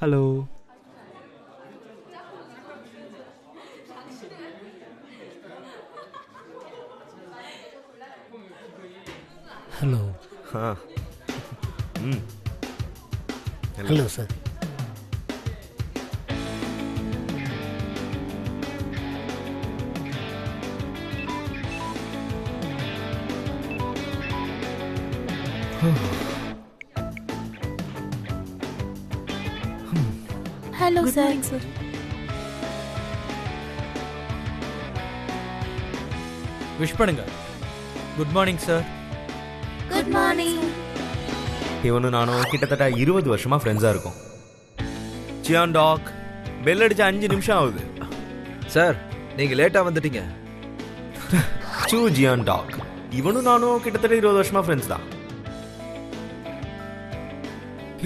Hello. Hello. Hmm. Hello sir. Hello sir. Wish பண்ணுங்க. Good morning sir. Good morning. இவனும் நானும் கிட்டத்தட்ட 20 வருஷமா ஃப்ரெண்ட்ஸா இருக்கோம். Cyan talk. பெல் அடிச்சு 5 நிமிஷம் ஆகுது. சார் நீங்க லேட்டா வந்துட்டீங்க. சூ ஜியான் டாக். இவனும் நானும் கிட்டத்தட்ட 20 வருஷமா ஃப்ரெண்ட்ஸ் தான்.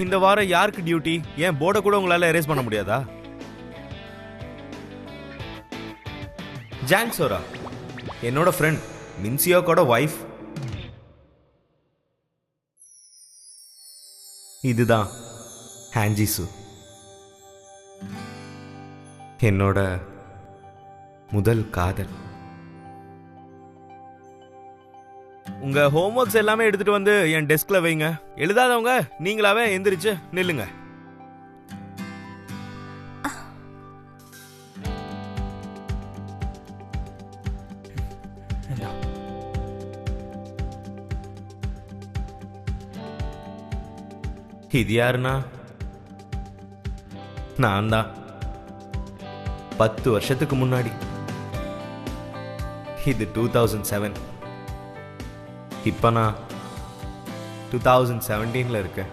இந்த வாரம் யாருக்கு டியூட்டி? ஏன் போர்டை கூட உங்களால எரேஸ் பண்ண முடியாதா? ஜாங் சோரா என்னோட ஃப்ரெண்ட், மின்சியோக்கோட வைஃப். இதுதான் ஹான்ஜிசு, என்னோட முதல் காதல். உங்க ஹோம்ஒர்க்ஸ் எல்லாமே எடுத்துட்டு வந்து என் டெஸ்க்ல வைங்க. எழுதாதவங்க நீங்களாவே எந்திரிச்சு நில்லுங்க. இது யாருன்னா நான் தான். 10 வருஷத்துக்கு முன்னாடி. இது 2007. இப்ப நான் 2017ல இருக்கேன்.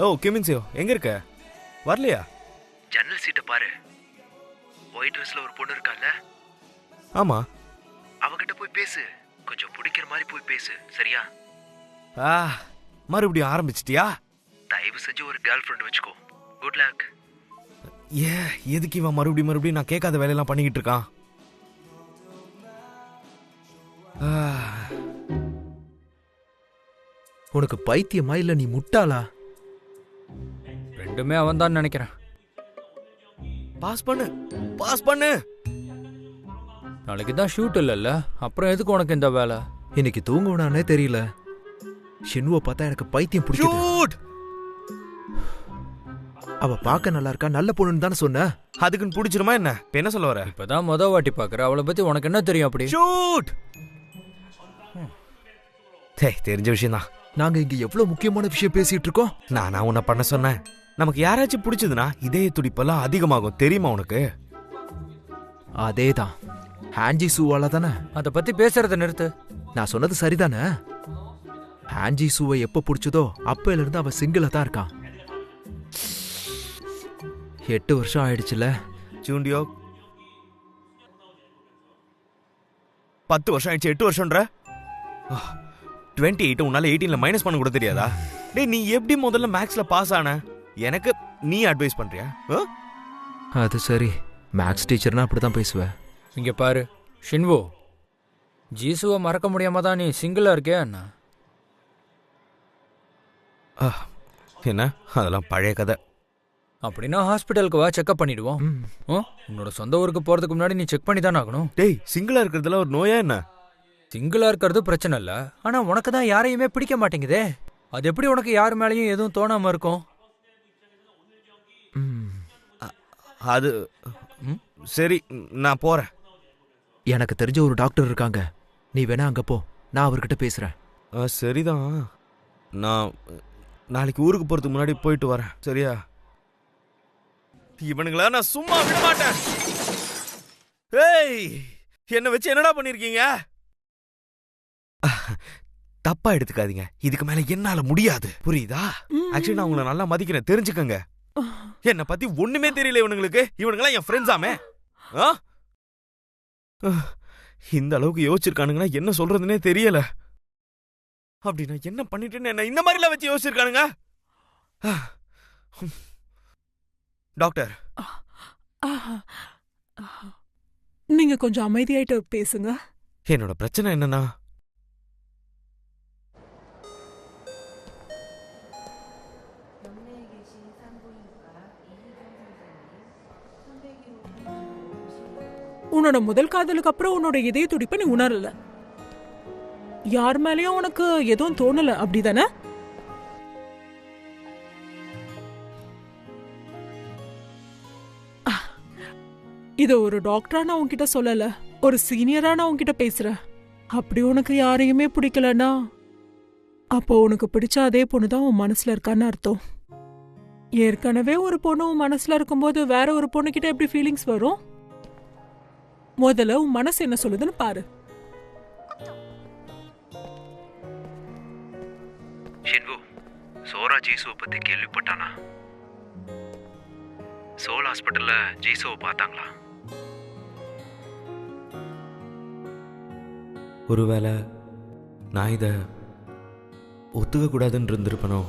ஓ கிமின்சியோ, எங்க இருக்க? வரலையா? ஜன்னல் சீட்டை பாரு. ஒயிட் ட்ரெஸ்ல ஒரு பொண்ணு இருக்கால, ஆமா. அவகிட்ட போய் பேசு. கொஞ்சம் பிடிக்கிற மாதிரி போய் பேசு, சரியா? மறுபடியும் ஆரம்பிச்சிட்டியா? தயவு செஞ்சு ஒரு கேர்ள் ஃப்ரெண்ட் வச்சுக்கோ. Good luck. எதுக்கு இவன் மறுபடியும் நான் கேட்காத வேலையெல்லாம் பண்ணிக்கிட்டு இருக்கான்? உனக்கு பைத்தியமா இல்ல நீ முட்டாளா? ரெண்டுமே அவன் தான் நினைக்கிறேன். பாஸ் பண்ணு. நாளைக்கு தான் ஷூட் இல்லைல்ல, அப்புறம் எதுக்கு உனக்கு இந்த வேலை? இன்னைக்கு தூங்குவனானே தெரியல. ஷின்வோ பார்த்தா எனக்கு பைத்தியம் பிடிக்குது. ஷூட். அவ பார்க்க நல்லா இருக்கா, நல்ல பொண்ணுன்னு தானே சொன்ன. அதுக்குன்னு பிடிச்சிருமா என்ன? என்ன சொல்ல வர? இப்பதான் வாட்டி பாக்குற, அவளை பத்தி உனக்கு என்ன தெரியும்? அப்படி ஷூட். தெரிஞ்ச விஷயம் தான். நாங்க இங்க எவ்வளவு முக்கியமான விஷயம் பேசிட்டு இருக்கோம். நான் உன்னை பண்ண சொன்னேன். நமக்கு யாராச்சும் பிடிச்சதுன்னா இதய துடிப்பெல்லாம் அதிகமாகும், தெரியுமா உனக்கு? அதேதான். ஹான்ஜி சூவால தானே. அதை பத்தி பேசுறத நிறுத்து. நான் சொன்னது சரிதானே? ஹான்ஜி சூவை எப்ப பிடிச்சதோ அப்பையில இருந்து அவன் சிங்கிளா தான் இருக்கான். 8 வருஷம் ஆயிடுச்சுல. சூண்டியோ 10 வருஷம் ஆயிடுச்சு. 8 வருஷம்ன்ற 28 உன்னால 18ல மைனஸ் பண்ண கூட தெரியாதா? டேய், நீ எப்படி முதல்ல மேக்ஸ்ல பாஸ் ஆன? எனக்கு நீ அட்வைஸ் பண்றியா? அது சரி, மேக்ஸ் டீச்சர்னா அப்படிதான் பேசுவேன். இங்க பாரு ஷின்வோ, ஜீசுவை மறக்க முடியாம தான் நீ சிங்கிளா இருக்கே என்ன? என்ன அதெல்லாம் பழைய கதை. அப்படின்னா ஹாஸ்பிட்டலுக்கு வா, செக்அப் பண்ணிடுவோம். உன்னோட சொந்த ஊருக்கு போறதுக்கு முன்னாடி நீ செக் பண்ணி தானே ஆகணும். டேய், சிங்கிளா இருக்கிறதுல ஒரு நோயா என்ன? சிங்கிளா இருக்கிறது பிரச்சனை இல்ல, ஆனா உனக்கு தான் யாரையுமே பிடிக்க மாட்டேங்குதே. அது எப்படி உனக்கு யார் மேலேயும் எதுவும் தோணாம இருக்கும்? அது சரி, நான் போறேன். எனக்கு தெரிஞ்ச ஒரு டாக்டர் இருக்காங்க, நீ வேணா அங்க போ, நான் அவர்கிட்ட பேசுறேன். சரிதான், நான் நாளைக்கு ஊருக்கு போறதுக்கு முன்னாடி போயிட்டு வரேன், சரியா? இவனுங்களா நான் சும்மா விட மாட்டேன். ஏய், என்ன வச்சு என்னடா பண்ணிருக்கீங்க? தப்பா எடுத்துக்காதீங்க, இதுக்கு மேல என்னால முடியாது, புரியுதா? ஆக்சுவலி நான் உங்களை நல்லா மதிக்கிறேன், தெரிஞ்சுக்கங்க. என்ன பத்தி ஒண்ணுமே தெரியல இவனுங்களுக்கு. இவனுங்களா என் ஃப்ரெண்ட்ஸாமே. இந்த அளவுக்கு யோசிச்சிருக்கானுங்கன்னா என்ன சொல்றதுன்னே தெரியல. அப்படி நான் என்ன பண்ணிட்டேன்னு என்ன இந்த மாதிரி எல்லாம் வச்சு யோசிச்சிருக்கானுங்க. டாக்டர், ஆஹா. ஆஹா. நீங்க கொஞ்சம் அமைதியாயிட்டு பேசுங்க. என்னோட பிரச்சனை என்னன்னா, உன்னோட முதல் காதலுக்கு அப்புறம் உன்னோட இதய துடிப்பை நீ உணரல. யார் மேலயும் உனக்கு எதுவும் தோணல, அப்படிதானே? இத ஒரு டாக்டரா நான் உன்கிட்ட சொல்லல, ஒரு சீனியரா நான் உன்கிட்ட பேசுறேன். அப்படி உனக்கு யாரையுமே பிடிக்கலனா, அப்போ உனக்கு பிடிச்ச அதே பொண்ணுதான் உன் மனசுல இருக்கான்னு அர்த்தம். ஏற்கனவே ஒரு பொண்ணு உன் மனசுல இருக்கும்போது வேற ஒரு பொண்ணுகிட்ட எப்படி ஃபீலிங்ஸ் வரும்? முதல்ல உன் மனசு என்ன சொல்லுதுன்னு பாரு. ஷின்வு, சோரா ஜீசுவை பத்தி கேள்விப்பட்டானா? சோல் ஹாஸ்பிட்டல்ல ஜீசுவை பார்த்தாங்களா? ஒருவேளை நான் இதை ஒத்துக்க கூடாதுன்னு இருந்திருப்பனோ?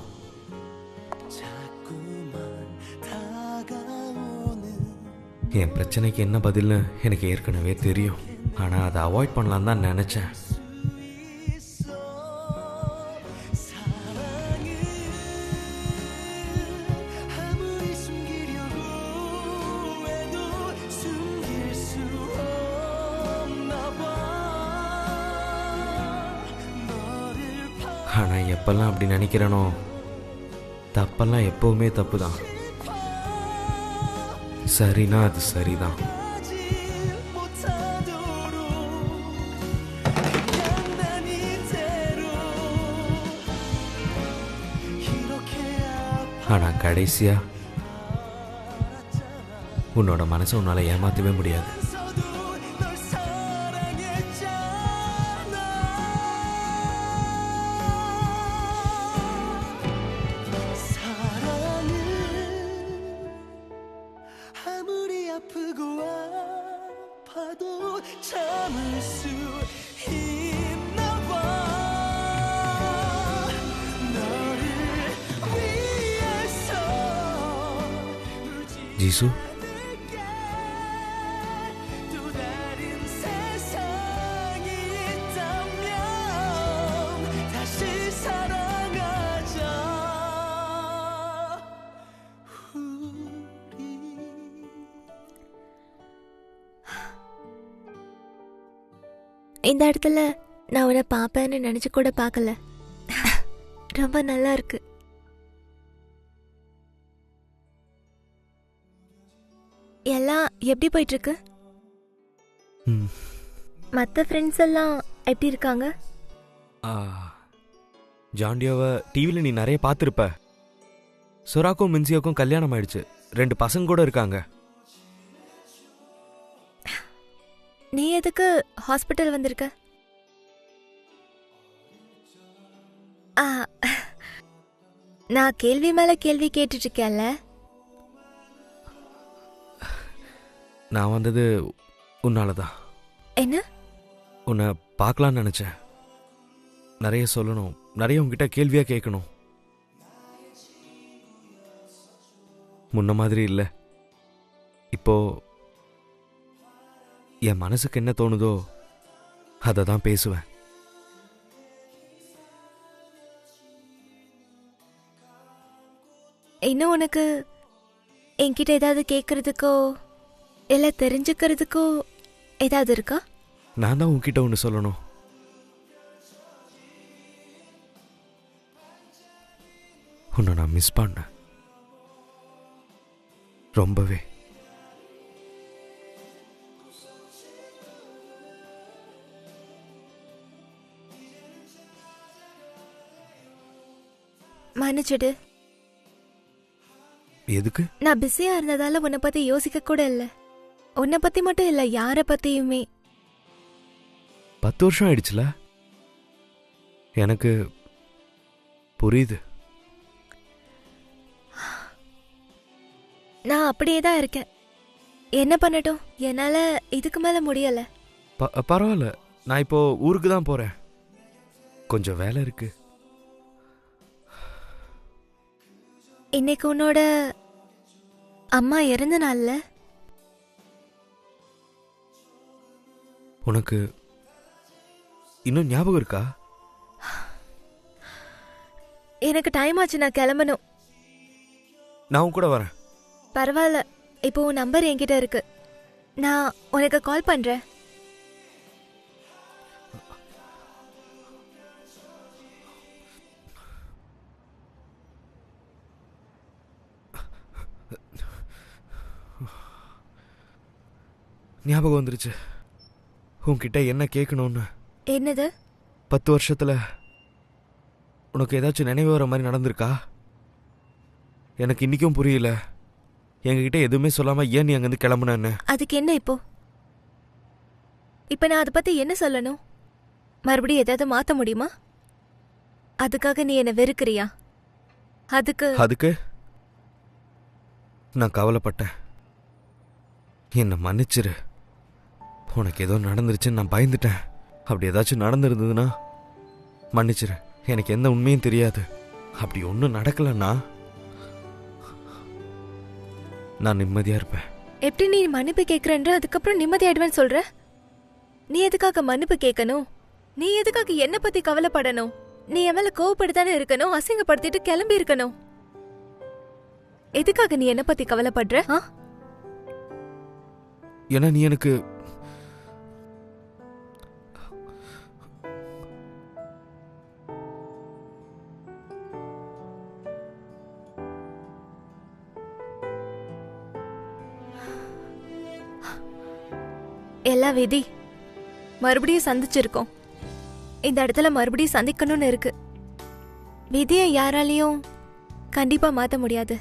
என் பிரச்சனைக்கு என்ன பதில்னு எனக்கு ஏற்கனவே தெரியும். ஆனால் அதை அவாய்ட் பண்ணலான்னு தான் நினச்சேன். ஆனால் எப்பெல்லாம் அப்படி நினைக்கிறேனோ, தப்பெல்லாம் எப்பவுமே தப்பு தான். சரினா அது சரிதான். ஆனா கடைசியா உன்னோட மனசை உன்னால ஏமாத்தவே முடியாது. ஜீசு, இந்த இடத்துல நான் உன்னை பாப்பேன்னு நினைச்சு கூட பார்க்கல. ரொம்ப நல்லா இருக்கு. எல்லாம் எப்படி போயிட்டு இருக்கு? மற்ற ஃப்ரெண்ட்ஸ் எல்லாம் எப்படி இருக்காங்க? ஜாண்டியோவை டிவியில் நீ நிறைய பார்த்துருப்ப. சுராக்கும் மின்சியாக்கும் கல்யாணம் ஆயிடுச்சு. 2 பசங்க கூட இருக்காங்க. நீ எதுக்கு ஹாஸ்பிட்டல் வந்திருக்க? நான் கேள்வி மேல கேள்வி கேட்டுட்டு இருக்கேன்ல. நான் வந்தது உன்னாலதான். என்ன? உன்னை பார்க்கலான்னு நினைச்சேன். நிறைய சொல்லணும், நிறைய உங்ககிட்ட கேள்வியா கேட்கணும். முன்ன மாதிரி இல்லை. இப்போ என் மனசுக்கு என்ன தோணுதோ அதை தான் பேசுவேன். இன்னும் உனக்கு என்கிட்ட ஏதாவது கேட்கறதுக்கோ இல்ல தெரிஞ்சுக்கிறதுக்கோ ஏதாவது இருக்கா? நான் தான் உன்கிட்ட ஒன்று சொல்லணும். உன்னை நான் மிஸ் பண்ணேன் ரொம்பவே. மன்னிச்சிடு. எதுக்கு? நான் பிஸியா இருந்ததால உன்னை பத்தி யோசிக்க கூட இல்ல. உன்னை பத்தி மட்டும் இல்ல, யார பத்தியுமே. 10 வருஷம் ஆயிடுச்சுல. எனக்கு புரியுது. நான் அப்படியே தான் இருக்கேன். என்ன பண்ணட்டும், என்னால இதுக்கு மேல முடியல. பரவாயில்ல, நான் இப்போ ஊருக்கு தான் போறேன். கொஞ்சம் வேலை இருக்கு. இன்னைக்கு உன்னோட அம்மா இறந்த நாள்ல உனக்கு இன்னும் ஞாபகம் இருக்கா? எனக்கு டைம் ஆச்சு, நான் கிளம்பணும். நான் உன் கூட வரேன். பரவாயில்ல, இப்போ உன் நம்பர் என்கிட்ட இருக்கு, நான் உனக்கு கால் பண்றேன். ஞாபகம் வந்துருச்சு. உன்கிட்ட என்ன கேட்கணும்னு. என்னது? 10 வருஷத்துல உனக்கு ஏதாச்சும் நினைவு வர மாதிரி நடந்திருக்கா? எனக்கு இன்னைக்கும் புரியல. எங்ககிட்ட எதுவுமே சொல்லாம ஏன் நீ அங்கிருந்து கிளம்புனன்னு. அதுக்கு என்ன இப்போ? இப்ப நான் அதை பத்தி என்ன சொல்லணும்? மறுபடியும் ஏதாவது மாத்த முடியுமா? அதுக்காக நீ என்ன வெறுக்கிறியா? அதுக்கு நான் கவலைப்பட்டேன். என்னை மன்னிச்சிரு. உனக்கு ஏதோ நடந்துருச்சுன்னு நான் பயந்துட்டேன். அப்படி ஏதாச்சும் நடந்திருந்ததுன்னா மன்னிச்சிரு. எனக்கு எந்த உண்மையும் தெரியாது. அப்படி ஒன்றும் நடக்கலன்னா நான் நிம்மதியா இருப்பேன். எப்படி நீ மன்னிப்பு கேட்கறன்ற அதுக்கப்புறம் நிம்மதியாயிடுவேன்னு சொல்ற? நீ எதுக்காக மன்னிப்பு கேட்கணும்? நீ எதுக்காக என்ன பத்தி கவலைப்படணும்? நீ என் மேல கோவப்படுத்தானே இருக்கணும், அசிங்கப்படுத்திட்டு கிளம்பி இருக்கணும். எதுக்காக நீ என்ன பத்தி கவலைப்படுற? ஏன்னா நீ எனக்கு எல்லாம் விதி. மறுபடியும் சந்திச்சிருக்கோம். இந்த இடத்துல மறுபடியும் சந்திக்கணும்னு இருக்கு. விதியை யாராலையும் கண்டிப்பா மாத்த முடியாது.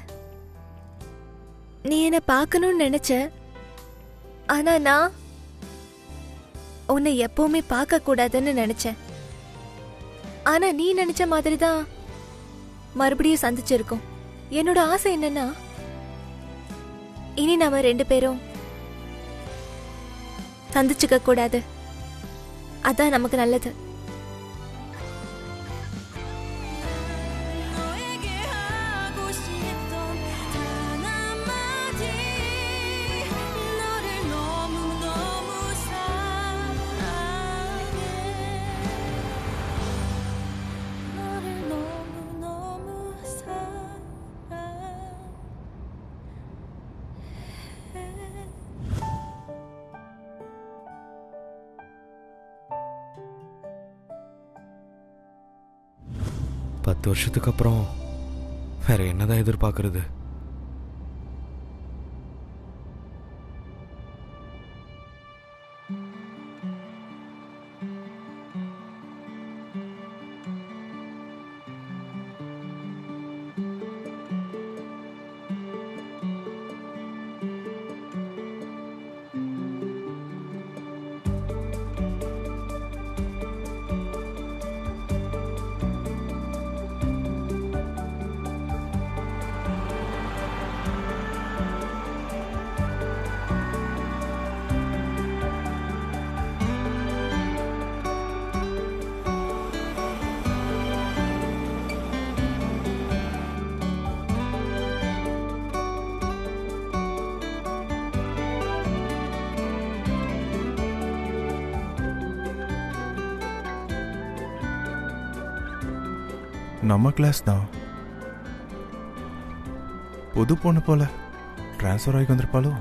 நீ என்ன பார்க்கணும்னு நினைச்ச, ஆனா நான் உன்னை எப்பவுமே பார்க்க கூடாதுன்னு நினைச்சேன். ஆனா நீ நினைச்ச மாதிரி தான் மறுபடியும் சந்திச்சிருக்கோம். என்னோட ஆசை என்னன்னா, இனி நாம 2 பேரும் சந்திச்சுக்க கூடாது. அதான் நமக்கு நல்லது. பத்து வருஷத்துக்கு அப்புறம் வேற என்னதான் எதிர்பார்க்கறது? நம்ம கிளாஸ் தான். புது பொண்ணு போல ட்ரான்ஸ்ஃபர் ஆகி வந்திருப்பாளோ?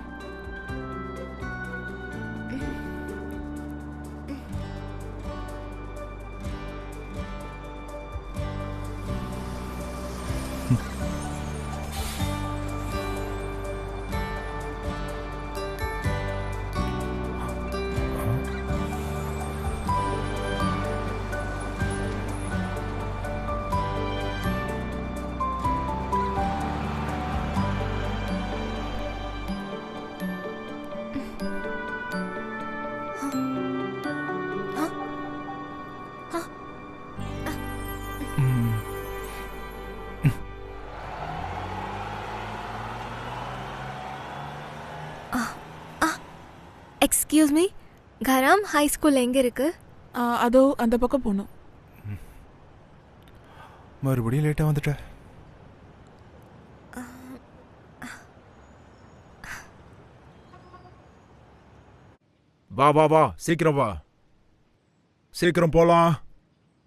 எக்ஸ்கியூஸ் மீ, கராம் ஹை ஸ்கூல் எங்க இருக்கு? அதோ அந்த பக்கம் போகணும். மறுபடியும் லேட்டாக வந்துட்ட. வா வா வா, சீக்கிரம் வா. சீக்கிரம் போலாம்.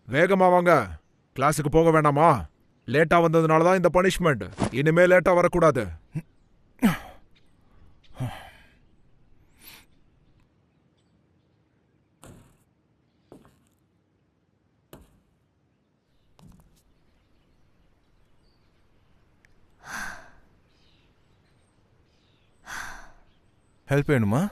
வேகமா வாங்க. கிளாஸுக்கு போக வேண்டாமா? லேட்டா வந்ததுனால தான் இந்த பனிஷ்மெண்ட். இனிமே லேட்டா வரக்கூடாது. ஹெல்ப் வேணுமா?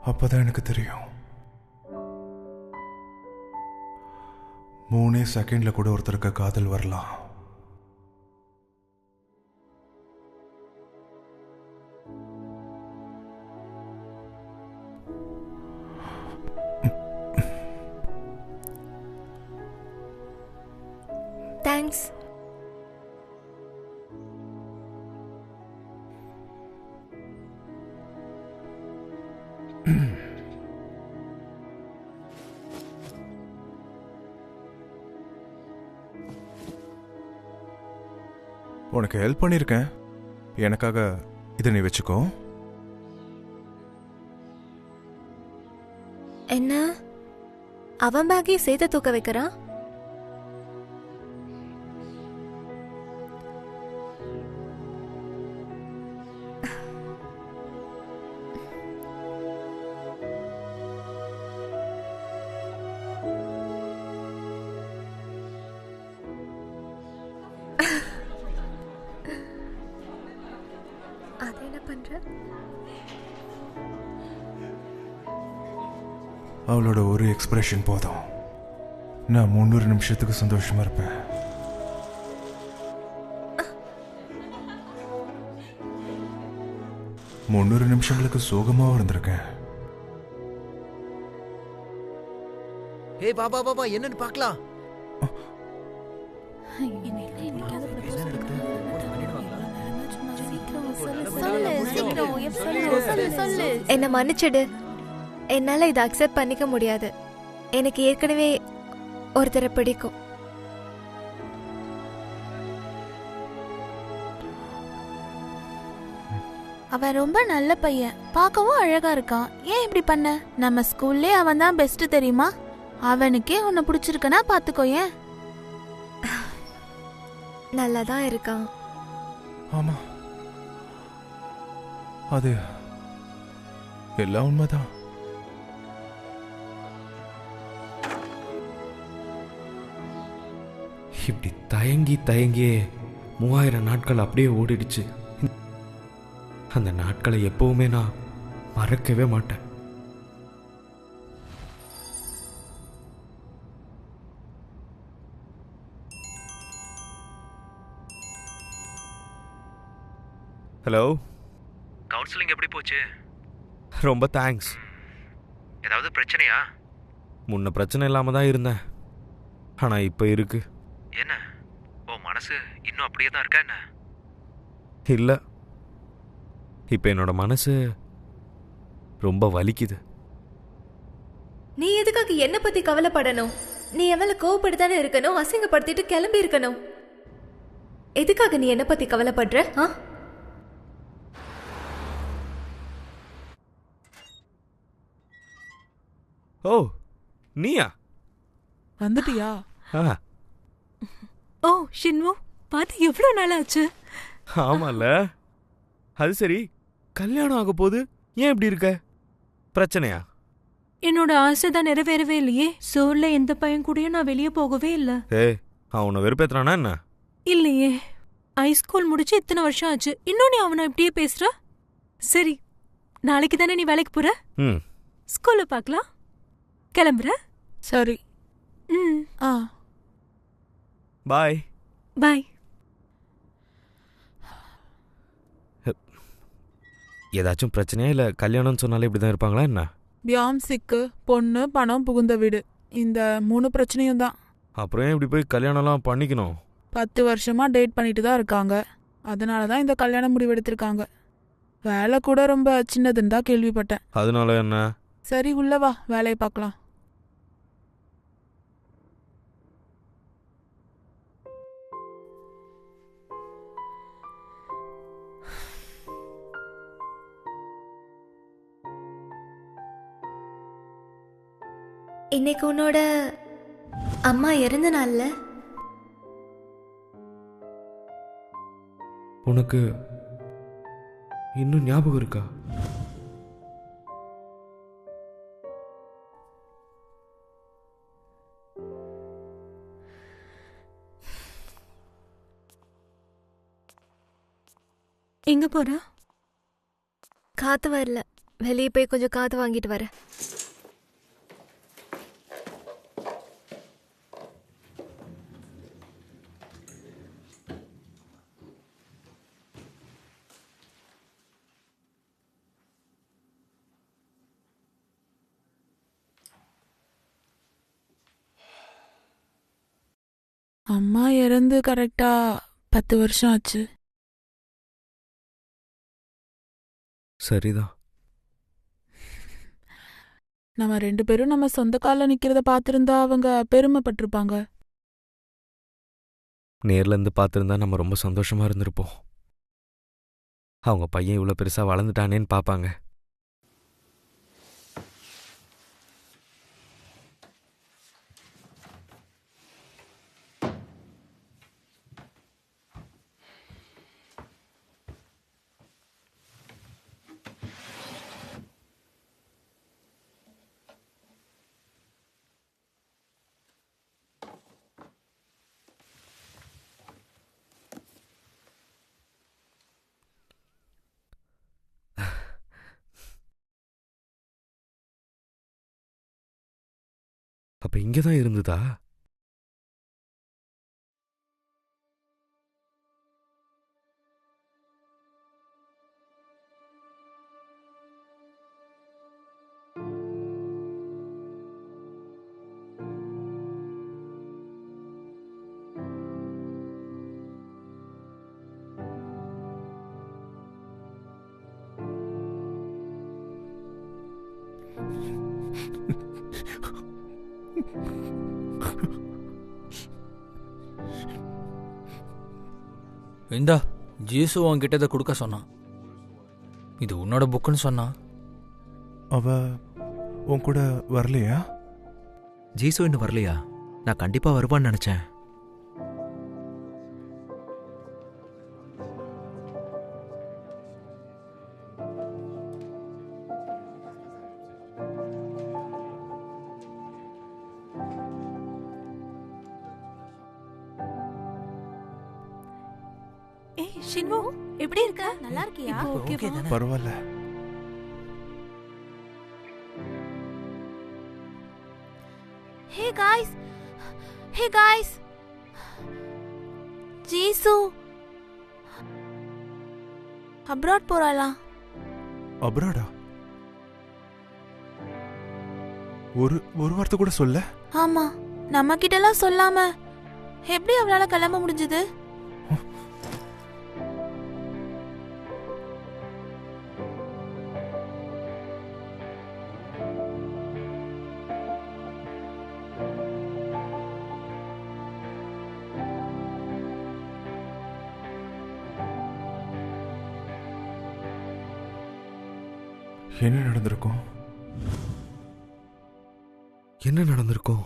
அப்பதான் எனக்கு தெரியும், 3 செகண்ட்ல கூட ஒருத்தருக்கு காதல் வரலாம். தேங்க்ஸ். உனக்கு ஹெல்ப் பண்ணியிருக்கேன், எனக்காக இதை நீ வச்சுக்கோ. என்ன அவன் பேக்கையும் சேர்த்து தூக்க வைக்கிறான்? அது என்ன பண்ற? அவளோட ஒரு எக்ஸ்பிரஷன் போதும், நான் 300 நிமிஷத்துக்கு சந்தோஷமா இருப்பேன். முன்னூறு நிமிஷங்களுக்கு சோகமாவும் இருந்திருக்கேன். ஏய் பாபா பாபா, என்னன்னு பார்க்கலாம். என்ன மன்னிச்சிடு, என்னால இதை அக்செப்ட் பண்ணிக்க முடியாது. எனக்கு ஏற்கனவே ஒருத்தரை பிடிக்கும். அவன் ரொம்ப நல்ல பையன், பார்க்கவும் அழகா இருக்கான். ஏன் இப்படி பண்ண? நம்ம ஸ்கூல்லே அவன் தான் பெஸ்ட் தெரியுமா? அவனுக்கே உன்னை பிடிச்சிருக்கனா பாத்துக்கோ. ஏன்? நல்லாதான் இருக்கான். ஆமா, அது எல்லாம் உண்மைதான். இப்படி தயங்கி தயங்கியே 3000 நாட்கள் அப்படியே ஓடிடுச்சு. அந்த நாட்களை எப்பவுமே நான் மறக்கவே மாட்டேன். ஹலோ, கவுன்சிலிங் எப்படி போச்சு? ரொம்ப தேங்க்ஸ். ஏதாவது பிரச்சனையா? முன்ன பிரச்சனை இல்லாம தான் இருந்தேன், ஆனா இப்ப இருக்கு. என்ன, உன் மனசு இன்னும் அப்படியே தான் இருக்கா என்ன? இல்ல, இப்ப என்னோட மனசு ரொம்ப வலிக்குது. நீ எதுக்காக என்ன பத்தி கவலைப்படணும்? நீ என் மேல கோவப்படுத்தானே இருக்கணும், அசிங்கப்படுத்திட்டு கிளம்பி இருக்கணும். எதுக்காக நீ என்ன பத்தி கவலைப்படுற? ஓ, நீயா வந்துட்டியா? ஆ, ஓ ஷின்வு, பார்த்து எவ்வளவு நாள் ஆச்சு. ஆமால. அது சரி, கல்யாணம் ஆக போது, ஏன் இப்படி இருக்க? பிரச்சனையா? என்னோட ஆசை தான் நிறைவேறவே இல்லையே. சோல்ல எந்த பையன் கூடயும் நான் வெளியே போகவே இல்லை. அவனை வெறுப்பேத்துறானா என்ன? இல்லையே, ஹைஸ்கூல் முடிச்சு இத்தனை வருஷம் ஆச்சு, இன்னும் நீ அவனை இப்படியே பேசுற. சரி, நாளைக்கு தானே நீ வேலைக்கு போற? ஸ்கூல்ல பார்க்கலாம். கிளம்புற? சரி. பாய். பாய். ஏதாச்சும் பிரச்சனையா இல்லை கல்யாணம்னு சொன்னாலே இப்படி தான் இருப்பாங்களா என்ன? பியாம்சிக்கு பொண்ணு பணம் புகுந்த வீடு, இந்த 3 பிரச்சனையும் தான். அப்புறம் ஏன் இப்படி போய் கல்யாணம்லாம் பண்ணிக்கணும்? 10 வருஷமா டேட் பண்ணிட்டு தான் இருக்காங்க. அதனால தான் இந்த கல்யாண முடிவு எடுத்திருக்காங்க. வேலை கூட ரொம்ப சின்னதுன்னு தான் கேள்விப்பட்டேன். அதனால என்ன? சரி உள்ள வா, வேலையை பார்க்கலாம். இன்னைக்கு உன்னோட அம்மா இறந்த நாள்ல உனக்கு இன்னும் ஞாபகம் இருக்கா? எங்க போற? காத்து வரல, வெளியே போய் கொஞ்சம் காத்து வாங்கிட்டு வரேன். அம்மா இறந்து கரெக்டா 10 வருஷம் ஆச்சு. சரிதான். நம்ம 2 பேரும் நம்ம சொந்த காலில் நிக்கிறத பார்த்திருந்தா அவங்க பெருமைப்பட்டிருப்பாங்க. நேர்ல இருந்து பார்த்துருந்தா நம்ம ரொம்ப சந்தோஷமா இருந்திருப்போம். அவங்க பையன் இவ்வளோ பெருசா வளர்ந்துட்டானேன்னு பார்ப்பாங்க. அப்ப இங்கதான் இருந்ததா? இந்தா ஜீசு உன்கிட்ட இதை கொடுக்க சொன்னான். இது உன்னோட புக்குன்னு சொன்னான். அவ உன் கூட வரலையா? ஜீசு இன்னும் வரலையா? நான் கண்டிப்பா வருவான்னு நினைச்சேன். ஏய் ஷின்வு, எப்படி இருக்க? நல்லா இருக்கியா? இப்போ ஓகேவா? பரவாயில்ல. ஹே காய்ஸ், ஹே காய்ஸ், ஜீசு அப்ராட் போறாளாம். அப்ராடா? ஒரு வார்த்தை கூட சொல்ல? ஆமா, நம்ம கிட்டலாம் சொல்லாம எப்படி அவளால கிளம்ப முடிஞ்சது? என்ன நடந்திருக்கும்? என்ன நடந்திருக்கும்?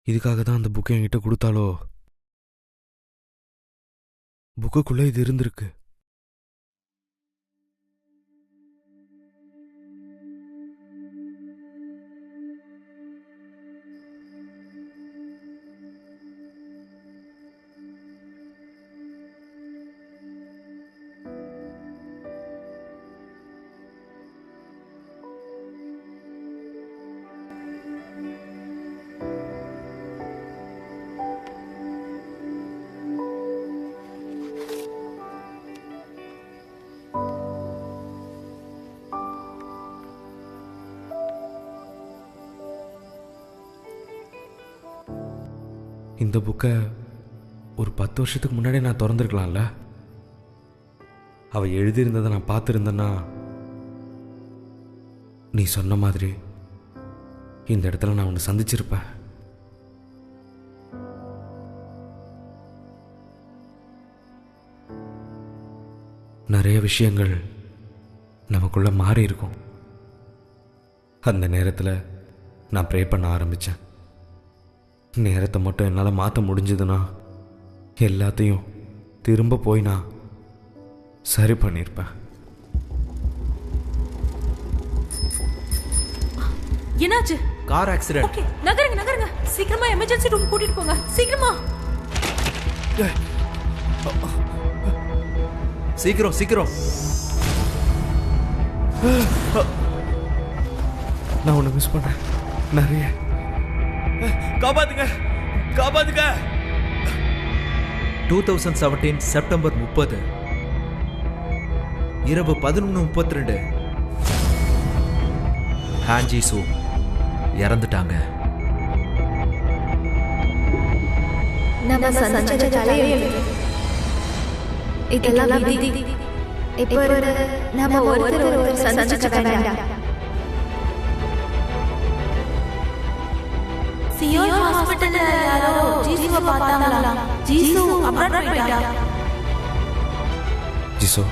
இதுக்காக தான் அந்த புக்கை என்கிட்ட கொடுத்தாலோ? புக்குக்குள்ள இது இருந்திருக்கு. இந்த புக்கை ஒரு 10 வருஷத்துக்கு முன்னாடியே நான் திறந்துருக்கலாம்ல. அவள் எழுதியிருந்ததை நான் பார்த்துருந்தேன்னா நீ சொன்ன மாதிரி இந்த இடத்துல நான் உன்னை சந்திச்சிருப்பேன். நிறைய விஷயங்கள் நமக்குள்ள மாறி இருக்கும். அந்த நேரத்தில் நான் ப்ரே பண்ண ஆரம்பித்தேன். நேரத்தை மட்டும் என்னால் மாற்ற முடிஞ்சதுன்னா எல்லாத்தையும் திரும்ப போய் நான் சரி பண்ணியிருப்பேன். என்னாச்சு? Car accident. ஓகே, நகருங்க நகருங்க, சீக்கிரமா எமர்ஜென்சி ரூம் கூட்டிட்டு போங்க, சீக்கிரமா. சீக்கிரம் சீக்கிரம். நான் உன்னை மிஸ் பண்ணேன் நிறைய. காப்பாத்துங்க காப்பாத்துங்க. 2017 செப்டம்பர் 30 இரவு 11:32 ஹான்ஜி சூ இறந்துட்டாங்க. நம்ம சந்திச்ச தலையில் இதெல்லாம் விதி. இப்போ நாம ஒருத்தர் சந்திச்சுக்க வேண்டாம். சியோல் ஹாஸ்பிடல்ல யாரோ ஜீசுவை பார்த்தாங்களா? ஜீசு அப்ராட் போயிட்டா. ஜிசோ,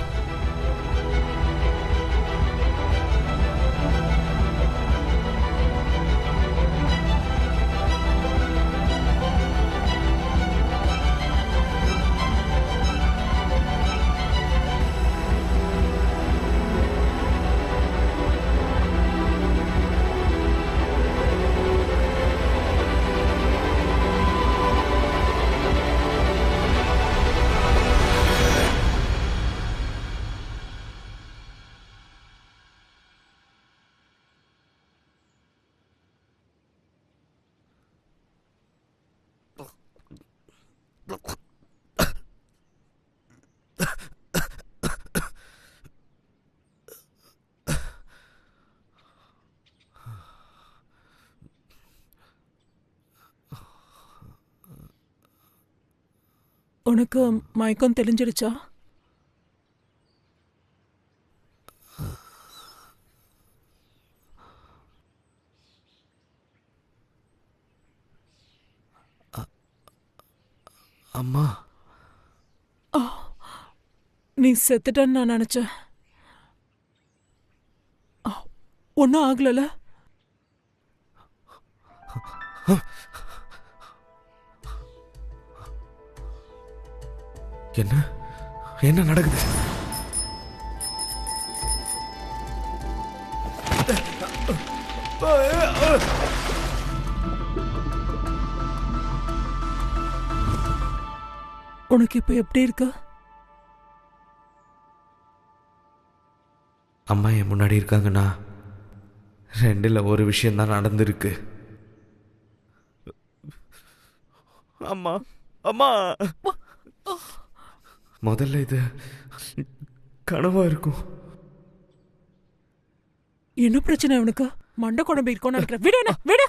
உனக்கு மயக்கம் தெளிஞ்சிடுச்சா? அம்மா, நீ செத்துட்டன்னு நான் நினைச்சேன். ஒன்னும் ஆகல. என்ன என்ன நடக்குது? உனக்கு இப்ப எப்படி இருக்கு? அம்மா என் முன்னாடி இருக்காங்கன்னா 2ல் ஒரு விஷயம்தான் நடந்திருக்கு. அம்மா அம்மா, முதல்ல இது கனவா இருக்கும். என்ன பிரச்சனை அவனுக்கு? மண்டை குழம்பு இருக்கும் நினைக்கிறேன். விடு என்ன, விடு.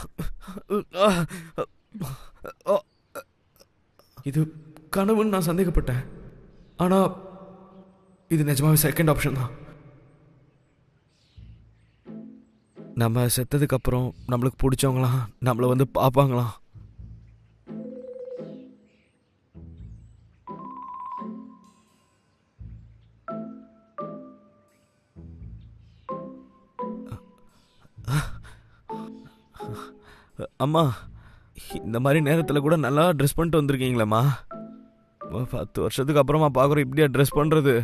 இது கனவுன்னு நான் சந்தேகப்பட்டேன். ஆனா இது நிஜமாவே செகண்ட் ஆப்ஷன் தான். நம்ம செத்ததுக்கு அப்புறம் நம்மளுக்கு பிடிச்சவங்களாம் நம்மளை வந்து பார்ப்பாங்களாம். அம்மா, இந்த மாதிரி நேரத்தில் கூட நல்லா ட்ரெஸ் பண்ணிட்டு வந்திருக்கீங்களேம்மா. 10 வருஷத்துக்கு அப்புறமா பார்க்குறோம் இப்படியா ட்ரெஸ் பண்ணுறது.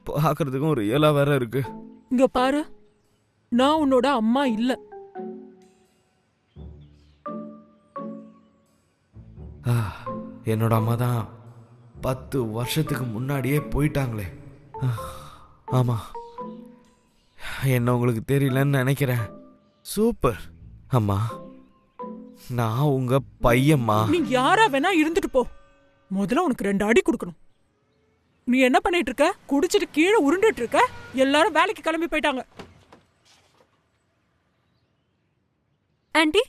பார்க்கறதுக்கும் ஒரு ரியலாக வேற இருக்கு. இங்க பாரு, நான் உன்னோட அம்மா இல்ல. என்னோட அம்மா தான் 10 வருஷத்துக்கு முன்னாடியே போயிட்டாங்களே. ஆமா, என்ன உங்களுக்கு தெரியலன்னு நினைக்கிறேன். சூப்பர் அம்மா, நான் உங்க பையம்மா. நீ யாரா வேணா இருந்துட்டு போ. முதல்ல உனக்கு 2 அடி கொடுக்கணும். நீ என்ன பண்ணிட்டு இருக்க? குடிச்சிட்டு கீழே உருண்டுட்டு இருக்க. எல்லாரும் வேலைக்கு கிளம்பி போயிட்டாங்க. ஆண்டி,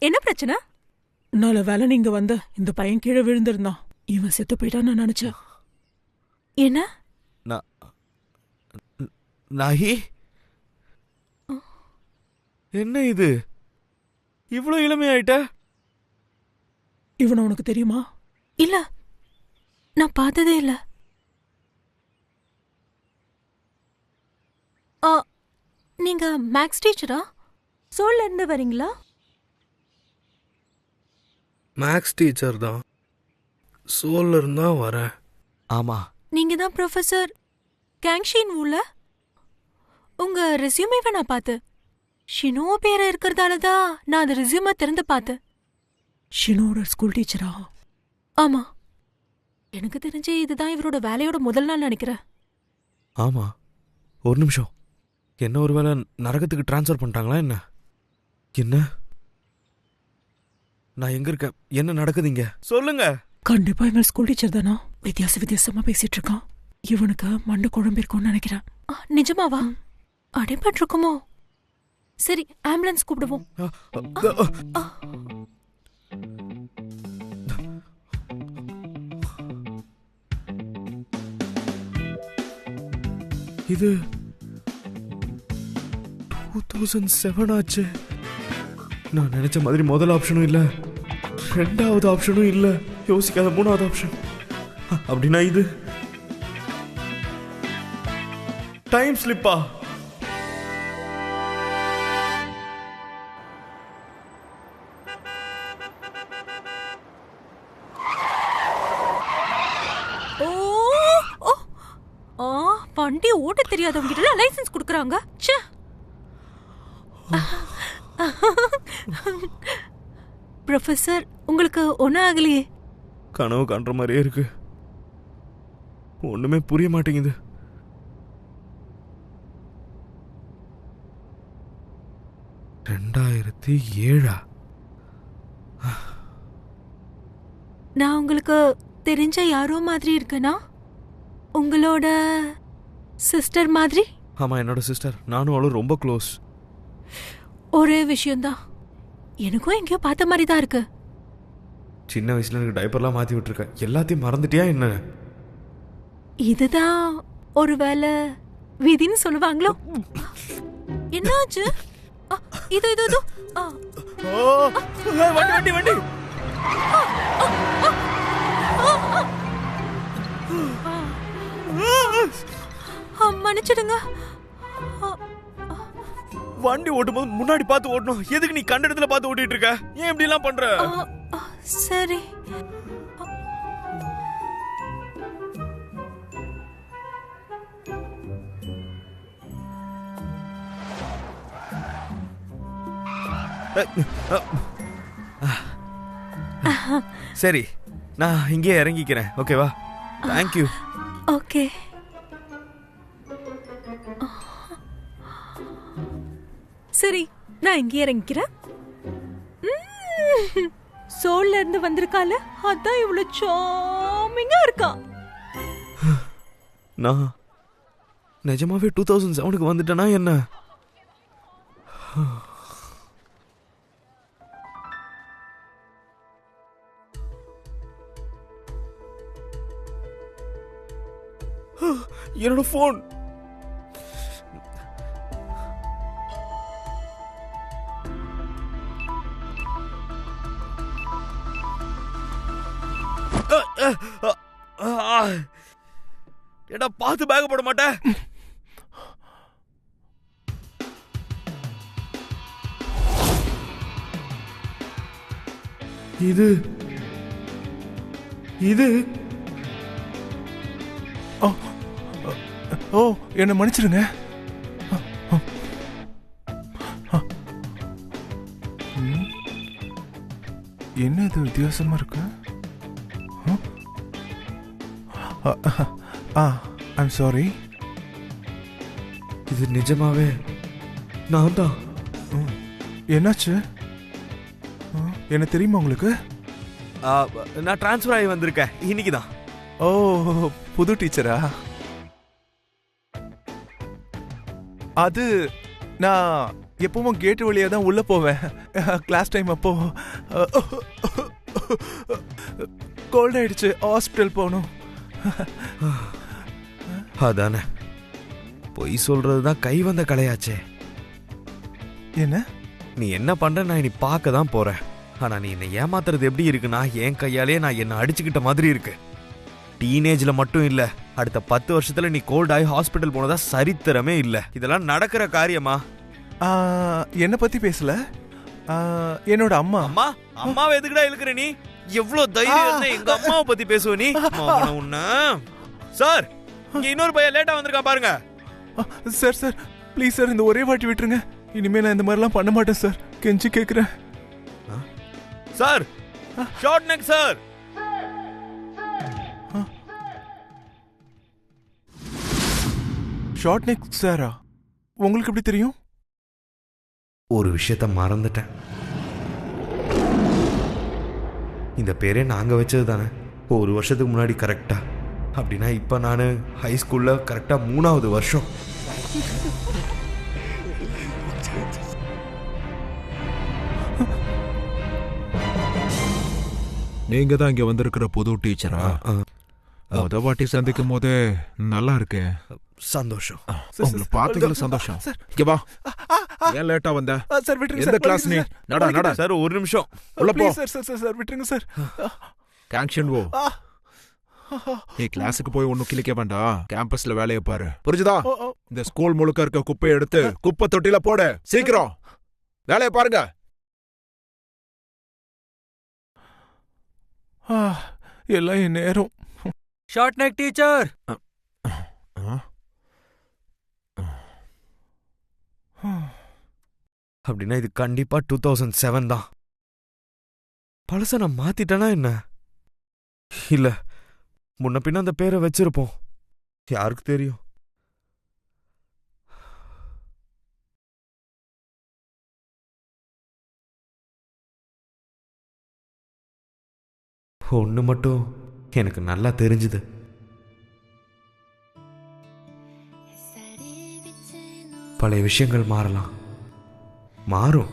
என்ன பிரச்சனை? நல்ல வேலை நீங்க வந்த. இந்த பையன் கீழே விழுந்திருந்தான். இவன் செத்து போயிட்டான்னு நான் நினைச்சேன். என்ன? நாயி, என்ன இது இவ்வளவு இளமையாயிட்ட? இவனை உனக்கு தெரியுமா? இல்ல, நான் பார்த்ததே இல்ல. நீங்க மேக்ஸ் டீச்சரா? சோல்ல இருந்து வரீங்களா? மேக்ஸ் டீச்சர் தான், சோல்ல இருந்தா வரேன். ஆமா. நீங்க தான் ப்ரொஃபசர் கேங்ஷின் ஊல? உங்க ரெஸ்யூமேவை நான் பார்த்தேன். ஷினோ பேர இருக்கிறதால தான் நான் அந்த ரெஸ்யூமை திறந்து பார்த்தேன். ஷினோட ஸ்கூல் டீச்சரா? ஆமா, எனக்கு தெரிஞ்சு இதுதான் இவரோட வேலையோட முதல் நாள் நினைக்கிறேன். ஆமா, ஒரு நிமிஷம். என்ன ஒருவேளை நரகத்துக்கு டிரான்ஸ்ஃபர் பண்ணிட்டாங்களா என்ன? என்ன? நான் எங்க இருக்கேன்? என்ன நடக்குது இங்க? சொல்லுங்க. கண்டிப்பா எங்க ஸ்கூல் டீச்சர் தானா? வித்தியாசமா பேசிட்டு இருக்கான். இவனுக்கு மண்டை குழம்பிருக்கும்னு நினைக்கிறேன். நிஜமாவா? அடைபட்டிருக்குமோ? சரி, ஆம்புலன்ஸ் கூப்பிடுவோம். இது 2007 ஆச்சு. நான் நினைச்ச மாதிரி முதல் ஆப்ஷனும் இல்ல, ரெண்டாவது ஆப்ஷனும் இல்ல, யோசிக்காத மூணாவது ஆப்ஷன். அப்படின்னா இது டைம் ஸ்லிப்பா? வண்டி ஓட்ட தெரியாதவங்க கிட்ட லைசென்ஸ் கொடுக்கறாங்க. ப்ரொஃபசர், உங்களுக்கு ஒன்னும் ஆகலையே? கனவு காண்ற மாதிரியே இருக்கு, ஒண்ணுமே புரிய மாட்டேங்குது. $2007. நான் உங்களுக்கு தெரிஞ்ச யாரோ மாதிரி இருக்கனா? உங்களோட சிஸ்டர் மாதிரி? ஆமா, என்னோட சிஸ்டர். நானும் அவளும் ரொம்ப க்ளோஸ். ஒரே விஷயம்தான், எனக்கும் எங்கேயோ பார்த்த மாதிரி தான் இருக்கு. சின்ன வயசுல எனக்கு டைப்பர்லாம் மாத்தி விட்டுருக்கேன். எல்லாத்தையும் மறந்துட்டியா என்ன? இதுதான் ஒருவேளை விதின்னு சொல்லுவாங்களோ? என்னாச்சு? இது இது இது வண்டி வண்டி வண்டி. மன்னிச்சிடுங்க. வண்டி ஓட்டும்போது முன்னாடி பார்த்து ஓட்டணும். எதுக்கு நீ கண்ட இடத்துல பார்த்து ஓட்டிட்டு இருக்க? ஏன் இப்படி எல்லாம் பண்ற? சரி. சரி, நான் இங்கே இறங்கிக்கிறேன். ஓகேவா? தேங்க்யூ. ஓகே. சரி, நான் இங்கே இறங்கிக்கிறேன். சோல்ல இருந்து வந்திருக்கால, அதான் இவ்வளவு சாமிங்கா இருக்கா. நான் நிஜமாவே 2007க்கு வந்துட்டேனா என்ன? என்னோட போன். ஏடா, பார்த்து பேக் போட மாட்டேன். இது இது ஓ, என்னை மன்னிச்சிடுங்க. என்ன இது வித்தியாசமா இருக்கு? I'm sorry. இது நிஜமாவே நான் தான். என்னாச்சு? என்ன தெரியுமா உங்களுக்கு? நான் டிரான்ஸ்ஃபர் ஆகி வந்திருக்கேன் இன்னைக்கு தான். ஓ, புது டீச்சரா? அது நான் எப்பவும் கேட்டு வழியா தான் உள்ள போவேன். கிளாஸ் டைம் அப்போ கோல்ட் ஆயிடுச்சு, ஹாஸ்பிட்டல் போகணும். அதானே, பொய் சொல்றதுதான் கை வந்த கலையாச்சே. என்ன நீ என்ன பண்ற நான் இனி பார்க்க தான் போறேன். ஆனா நீ என்னை ஏமாத்துறது எப்படி இருக்குன்னா, என் கையாலே நான் என்ன அடிச்சுக்கிட்ட மாதிரி இருக்கு. டீனேஜ்ல மட்டும் இல்ல, அடுத்த 10 வருஷத்துல நீ கோல்ட் ஆகி ஹாஸ்பிட்டல் போனதா சரித்திரமே இல்ல. இதெல்லாம் நடக்கிற காரியமா? என்ன பத்தி பேசல, என்னோட அம்மா. அம்மா அம்மாவை எதுக்குடா இழுக்கிற நீ? எவ்வளவு தைரியம் இருந்தா எங்க அம்மாவை பத்தி பேசுவ நீ? உன்ன சார், இங்க இன்னொரு பையன் லேட்டா வந்திருக்கான் பாருங்க. சார் சார் ப்ளீஸ் சார், இந்த ஒரே வாட்டி விட்டுருங்க. இனிமே நான் இந்த மாதிரிலாம் பண்ண மாட்டேன் சார், கெஞ்சி கேக்குறேன். Sir, short neck sir. Short neck சாரா? உங்களுக்கு எப்படி தெரியும்? ஒரு விஷயத்த மறந்துட்டேன். இந்த பேரே நாங்க வச்சது தானே, 1 வருஷத்துக்கு முன்னாடி கரெக்டா. அப்படின்னா இப்ப நானு ஹை ஸ்கூல்ல கரெக்டா 3வது வருஷம். நீங்க தான் இங்க வந்திருக்கிற புது டீச்சரா? முத வாட்டி சந்திக்கும் போதே நல்லா இருக்கு. சந்தோஷம். உங்களை பார்த்ததுல சந்தோஷம். இங்க வா. ஏன் லேட்டா வந்த? சார் விட்டுருங்க. எந்த கிளாஸ் நீ? நட நட. சார் ஒரு நிமிஷம் உள்ள போ. சார் சார் சார் விட்டுருங்க சார். கேங்ஷன் ஓ. நீ கிளாஸுக்கு போய் ஒன்னும் கிளிக்க வேண்டாம், கேம்பஸ்ல வேலையை பாரு, புரிஞ்சுதா? இந்த ஸ்கூல் முழுக்க இருக்க குப்பையை எடுத்து குப்பை தொட்டில போடு. சீக்கிரம் வேலையை பாருங்க. எல்லாம் என் நேரம். Short neck teacher. அப்படின்னா இது கண்டிப்பா 2007 தான். பழச நான் மாத்திட்டேனா என்ன? இல்ல, முன்ன பின்ன அந்த பேரை வச்சிருப்போம், யாருக்கு தெரியும். ஒண்ணு மட்டும் எனக்கு நல்லா தெரிஞ்சுது. பழைய விஷயங்கள் மாறலாம், மாறும்,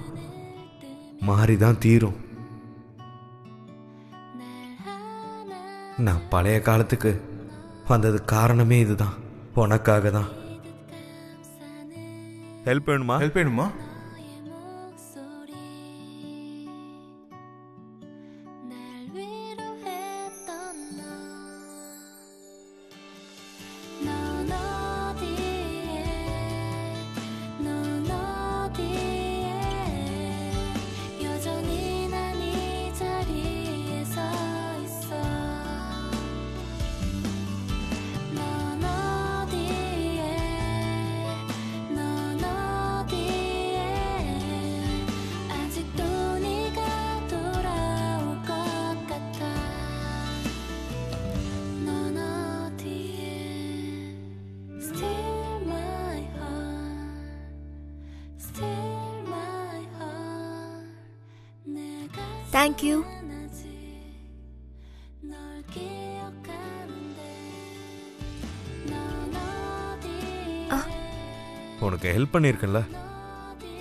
மாறிதான் தீரும். நான் பழைய காலத்துக்கு வந்தது காரணமே இதுதான், உனக்காக தான். ஹெல்ப் வேணுமா? ஹெல்ப் வேணுமா? Thank you. உனக்கு ஹெல்ப் பண்ணிருக்கேன்ல,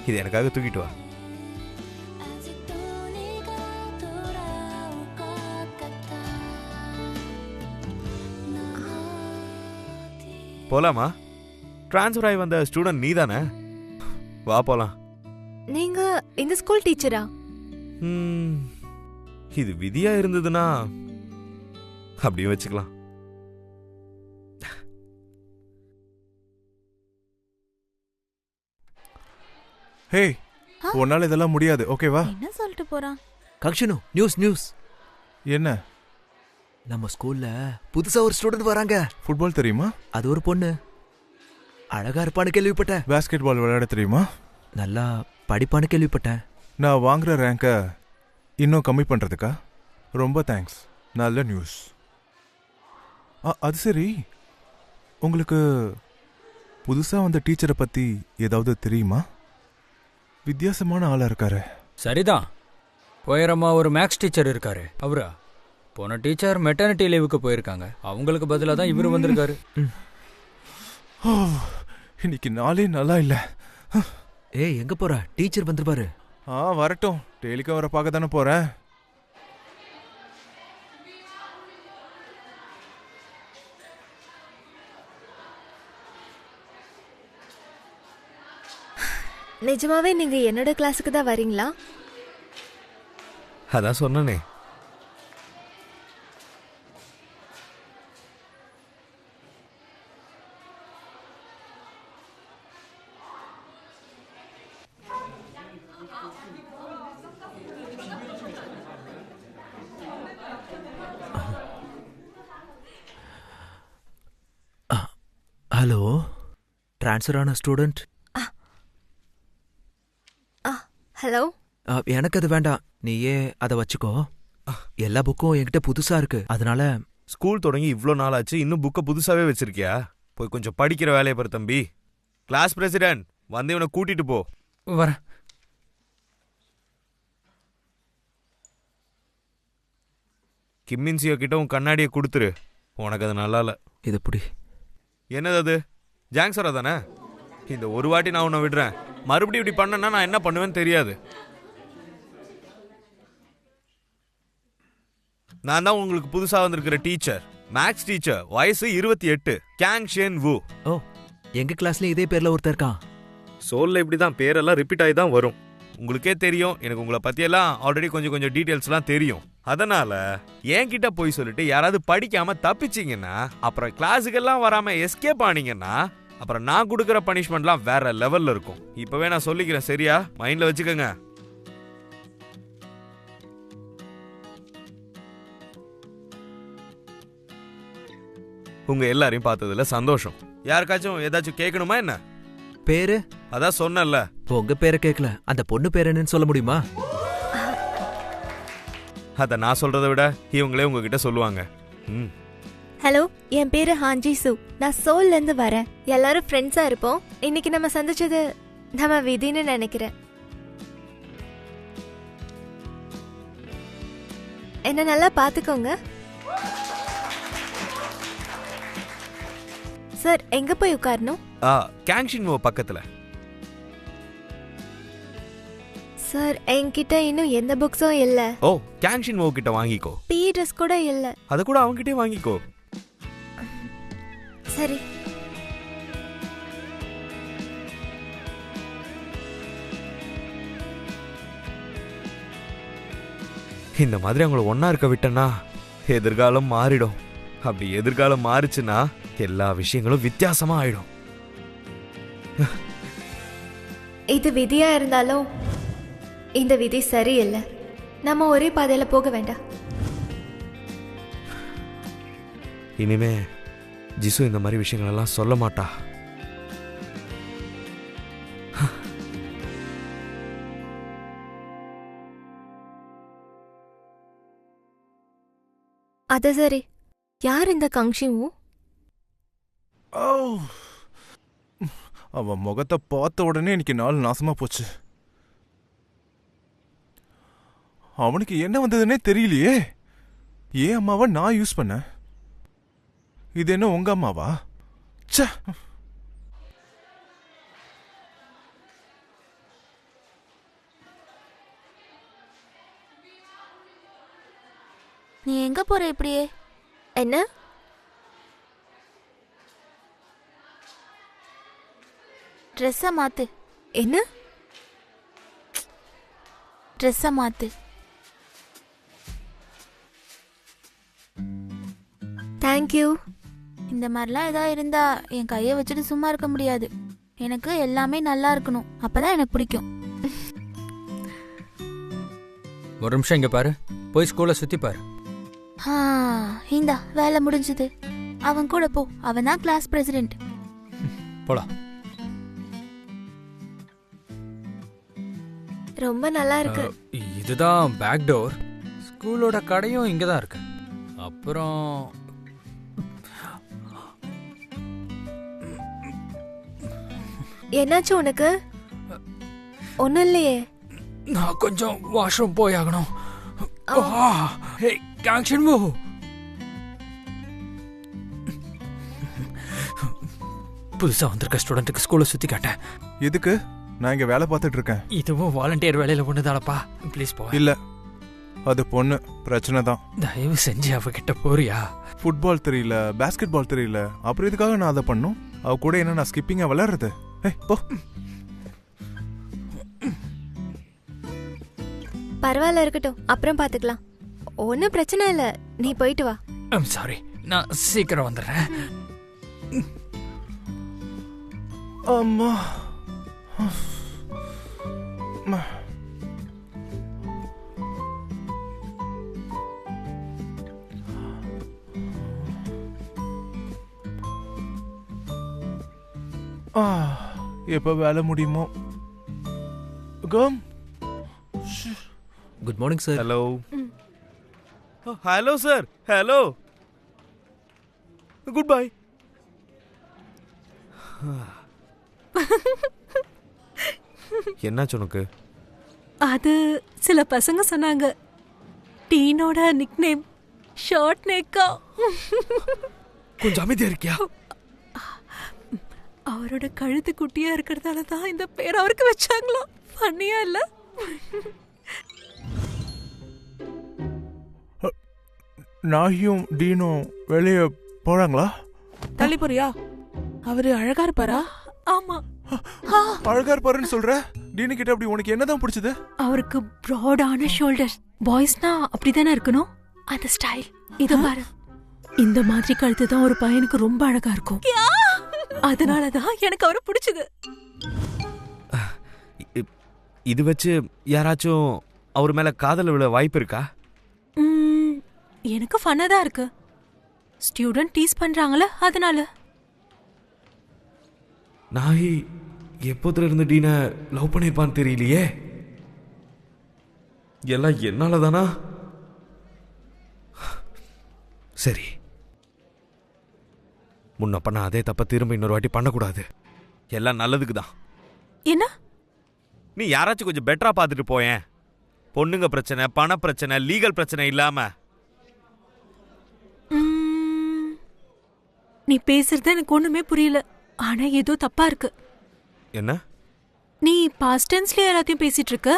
இது எனக்காக தூக்கிட்டு வா. போலாமா? டிரான்ஸ்ஃபர் ஆகி வந்த ஸ்டூடெண்ட் நீ தானே? வா போலாம். நீங்க இந்த ஸ்கூல் டீச்சரா? இது விதியா இருந்ததுன்னா அப்படியும் வச்சுக்கலாம். ஹே, உன்னால இதெல்லாம் முடியாது, ஓகேவா? என்ன சொல்லிட்டு போறான்? கங்ஷனு, நியூஸ் நியூஸ். என்ன? நம்ம ஸ்கூல்ல புதுசா ஒரு ஸ்டூடெண்ட் வராங்க. ஃபுட்பால் தெரியுமா? அது ஒரு பொண்ணு, அழகா இருப்பான்னு கேள்விப்பட்டேன். பாஸ்கெட் பால் விளையாட தெரியுமா? நல்லா படிப்பான்னு கேள்விப்பட்டேன். நான் வாங்குற ரேங்க இன்னும் கம்மி பண்றதுக்கா? ரொம்ப தேங்க்ஸ், நல்ல நியூஸ். அது சரி, உங்களுக்கு புதுசா வந்த டீச்சரை பத்தி ஏதாவது தெரியுமா? வித்தியாசமான ஆளா இருக்காரு. சரிதான், உயரமா ஒரு மேக்ஸ் டீச்சர் இருக்காரு. அவரா? போன டீச்சர் மெட்டர்னிட்டி லீவுக்கு போயிருக்காங்க, அவங்களுக்கு பதிலாக தான் இவரு வந்திருக்காரு. இன்னைக்கு நாளே நல்லா இல்ல. ஏய் எங்க போற? டீச்சர் வந்துருப்பாரு. வரட்டும், டெய்லிக்கும் அவரை பார்க்க தானே போறேன். நிஜமாவே நீங்க என்னோட கிளாஸுக்கு தான் வரீங்களா? அதான் சொன்னனே. ஹலோ, ட்ரான்ஸ்ஃபர் ஆன ஸ்டூடெண்ட். ஹலோ. எனக்கு அது வேண்டாம், நீயே அதை வச்சுக்கோ. எல்லா புக்கும் என்கிட்ட புதுசா இருக்கு, அதனால. ஸ்கூல் தொடங்கி இவ்ளோ நாள் ஆச்சு, இன்னும் புக்கை புதுசாவே வச்சிருக்கியா? போய் கொஞ்சம் படிக்கிற வேலையை பாரு தம்பி. கிளாஸ் பிரசிடென்ட் வந்து இவனை கூட்டிட்டு போ. வர. கிம்மின்சியோ கிட்ட உன் கண்ணாடியை கொடுத்துரு. உனக்கு அது நல்லா இல்ல. இது புடி. என்னது அது? ஜாங்ஸரா தானே? இந்த ஒரு வாட்டி நான் உன்னை விடுறேன், மறுபடியும் இப்படி பண்ணனா நான் என்ன பண்ணுவேன்னு தெரியாது. நான் தான் உங்களுக்கு புதுசா வந்திருக்கிற டீச்சர், மேக்ஸ் டீச்சர், வயசு 28, கேங் ஷென் வு. ஓ, எங்க கிளாஸ்ல இதே பேர்ல ஒருத்தர் இருக்கான். சோல்ல இப்படிதான் பேரெல்லாம் ரிப்பீட் ஆகி தான் வரும். உங்களுக்கே தெரியும், எனக்கு உங்களை பத்தியெல்லாம் ஆல்ரெடி கொஞ்சம் டீட்டெயில்ஸ்லாம் தெரியும். அதனால என்கிட்ட போய் சொல்லிட்டு யாராவது படிக்காம தப்பிச்சிங்கன்னா, அப்புறம் கிளாஸுக்கெல்லாம் வராம எஸ்கேப் ஆனீங்கன்னா, அப்புறம் நான் கொடுக்குற பனிஷ்மெண்ட்லாம் வேற லெவல்ல இருக்கும். இப்பவே நான் சொல்லிக்கிறேன், சரியா? மைண்ட்ல வச்சுக்கோங்க. உங்க எல்லாரையும் பார்த்ததுல சந்தோஷம். யாருக்காச்சும் ஏதாச்சும் கேட்கணுமா என்ன? பேரு? அதான் சொன்னல. உங்க பேரை கேட்கல, அந்த பொண்ணு பேர் என்னன்னு சொல்ல முடியுமா? அத நான் சொல்றதை விட இவங்களே உங்ககிட்ட சொல்லுவாங்க. ஹலோ, என் பேரு ஹாஞ்சி சு. நான் சோல்ல இருந்து வரேன். எல்லாரும் ஃப்ரெண்ட்ஸா இருப்போம். இன்னைக்கு நம்ம சந்திச்சது நம்ம விதின்னு நினைக்கிறேன். என்ன நல்லா பாத்துக்கோங்க. சார், எங்க போய் உட்காரணும்? கேங்ஷின்வோ பக்கத்துல. சார், என்கிட்ட இன்னும் எந்த புக்ஸும் இல்ல. ஓ, கேங்ஷின்வோ கிட்ட வாங்கிக்கோ. பி ட்ரெஸ் கூட இல்ல. அத கூட அவங்கிட்டே வாங்கிக்கோ. சரி. இந்த மாதிரி அவங்கள ஒன்னா இருக்க விட்டனா எதிர்காலம் மாறிடும். அப்படி எதிர்காலம் மாறிச்சுன்னா எல்லா விஷயங்களும் வித்தியாசமா ஆயிடும். இது விதியா இருந்தாலும் இந்த விதி சரியில்லை. நம்ம ஒரே பாதையில போக வேண்டாம். இனிமே ஜிசு இந்த மாதிரி விஷயங்கள் எல்லாம் சொல்ல மாட்டா. அது சரி, யார் இந்த கங்ஷிவு? அவன் முகத்தை பார்த்த உடனே எனக்கு நாள் நாசமா போச்சு. அவனுக்கு என்ன வந்ததுன்னே தெரியலையே. ஏன் அம்மாவை நான் யூஸ் பண்ண? இது என்ன உங்க அம்மாவா? ச்சே. நீ எங்க போற இப்படியே? என்ன? ட்ரெஸ்ஸ மாத்து. என்ன? ட்ரெஸ்ஸ மாத்து. தேங்க்யூ. இந்த மாதிரிலாம் ஏதாவது இருந்தா என் கையை வச்சுட்டு சும்மா இருக்க முடியாது. எனக்கு எல்லாமே நல்லா இருக்கணும், அப்பதான் எனக்கு பிடிக்கும். ஒரு நிமிஷம் இங்க பாரு, போய் ஸ்கூல்ல சுத்தி பாரு. இந்தா வேலை முடிஞ்சது. அவன் கூட போ, அவன் தான் கிளாஸ் பிரசிடென்ட். போலாம். ரொம்ப நல்லா இருக்கு. இதுதான் பேக் டோர். ஸ்கூலோட கடையும் இங்க தான் இருக்கு. அப்புறம் என்னாச்சு உனக்கு? ஒன்னும் இல்லையே. நான் கொஞ்சம் வாஷ்ரூம் போய் ஆகணும். புதுசா வந்திருக்க ஸ்டூடெண்ட்டுக்கு ஸ்கூல்ல சுத்தி காட்டேன். எதுக்கு? நான் இங்க வேலை பார்த்துட்டு இருக்கேன். இதுவும் வாலண்டியர் வேலையில ஒண்ணுதானப்பா. ப்ளீஸ் போ. இல்ல, அது பொண்ணு பிரச்சனை தான். தயவு செஞ்சு அவகிட்ட போறியா? ஃபுட்பால் தெரியல, பாஸ்கெட் பால் தெரியல, அப்புறம் இதுக்காக நான் அதை பண்ணும். அவ கூட என்ன நான் ஸ்கிப்பிங்கா விளையாடுறது? போ. பரவாயில்ல, இருக்கட்டும், அப்புறம் பாத்துக்கலாம். ஒன்னும் பிரச்சனை இல்ல, நீ போயிட்டு வா. ஐம் சாரி, நான் சீக்கிரம் வந்துடுறேன். அம்மா. எப்ப வேலை முடியுமோ? Come. Good morning sir. Hello. Hello sir. Hello. Good bye. என்னாச்சு உனக்கு? அது சில பசங்க சொன்னாங்க டீனோட நிக்நேம் ஷார்ட் நெக்கா. கொஞ்சம் அமைதியா இருக்கியா? அவரோட கழுத்து குட்டியா இருக்கிறதால தான் இந்த பேர் அவருக்கு வச்சாங்களா? ஃபன்னியா இல்ல? நாயும் டீனும் வெளியே போறாங்களா? தள்ளி போறியா? அவரு அழகா இருப்பாரா? ஆமா. அழகா இருப்பாருன்னு சொல்ற? டீனு கிட்ட அப்படி உனக்கு என்னதான் பிடிச்சது? அவருக்கு ப்ராடான ஷோல்டர். பாய்ஸ்னா அப்படிதானே இருக்கணும், அந்த ஸ்டைல். இது பாரு, இந்த மாதிரி கழுத்து தான் ஒரு பையனுக்கு ரொம்ப அழகா இருக்கும். அதனாலதான் எனக்கு அவரை பிடிச்சது. இது வச்சு யாராச்சும் அவர் மேல காதல் விழ வாய்ப்பு இருக்கா? எனக்கு ஃபன்னா தான் இருக்கு. ஸ்டூடெண்ட் டீஸ் பண்றாங்களே, அதனால. நாய் எப்போதுல இருந்து டீன லவ் பண்ணிருப்பான்னு தெரியலையே. எல்லாம் என்னால தானா? சரி, முன்ன பண்ண அதே தப்ப திரும்ப இன்னொரு வாட்டி பண்ணக்கூடாது. எல்லாம் நல்லதுக்கு தான். என்ன? நீ யாராச்சும் கொஞ்சம் பெட்டரா பார்த்துட்டு போயேன். பொண்ணுங்க பிரச்சனை, பண பிரச்சனை, லீகல் பிரச்சனை இல்லாம. நீ பேசுறது எனக்கு ஒண்ணுமே புரியல. ஆனா ஏதோ தப்பா இருக்கு. என்ன? நீ பாஸ்ட் டென்ஸ்ல எல்லாத்தையும் பேசிட்டு இருக்க.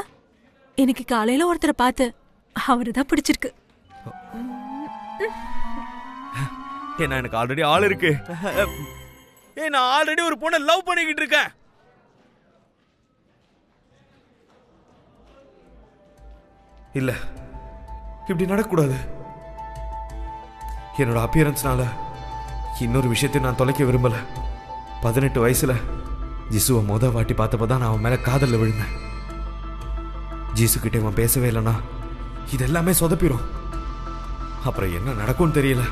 எனக்கு காலையில ஒருத்தரை பார்த்து அவருதான் பிடிச்சிருக்கு. ஏன்னா எனக்கு ஆல்ரெடி ஆள் இருக்கு. நான் ஆல்ரெடி ஒரு பொண்ணை லவ் பண்ணிக்கிட்டு இருக்கேன். இல்ல, இப்படி நடக்கக்கூடாது. என்னோட அப்பியரன்ஸ்னால இன்னொரு விஷயத்தையும் நான் தொலைக்க விரும்பல. 18 வயசுல ஜிசுவை வாட்டி பார்த்தப்பதான் நான் அவன் மேல காதல்ல விழுந்தேன். ஜிசு கிட்ட அவன் பேசவே இல்லைன்னா இதெல்லாமே சொதப்பிடும். அப்புறம் என்ன நடக்கும்னு தெரியல.